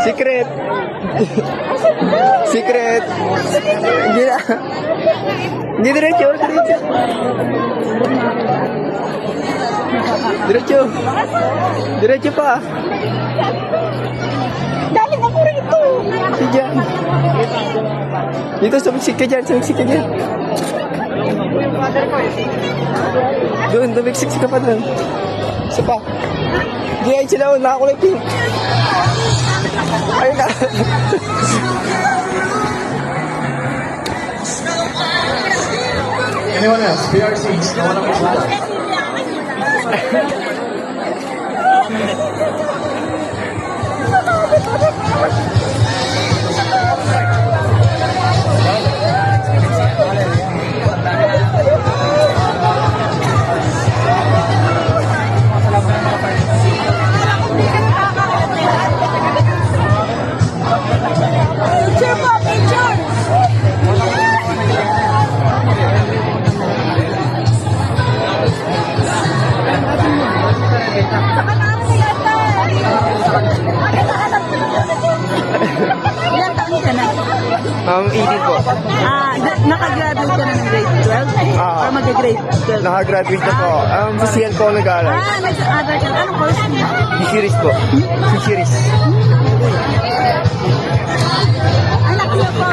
Secret. Secret. Hindi na. Hindi diretso. Diretso. Diretso pa. Dali na ko rito. Si Jan. Dito, sumiksik ka dyan. Sumiksik ka dyan. Doon, dumiksik ka pa doon. Isa pa. Hindi ay sila, nakakulay pink. Ayun na. Anyone else? PRCs? No one else? Picture po, picture. Ilan taon ka na? 18 po. Nakagraduate ka na ng grade 12? Or mag-grade 12? Nakagraduate na po. Fisiyan po ako nag-aaral. Nag-aaral ka na. Anong course mo? Fisheries po. Fisheries. Anak niyo po.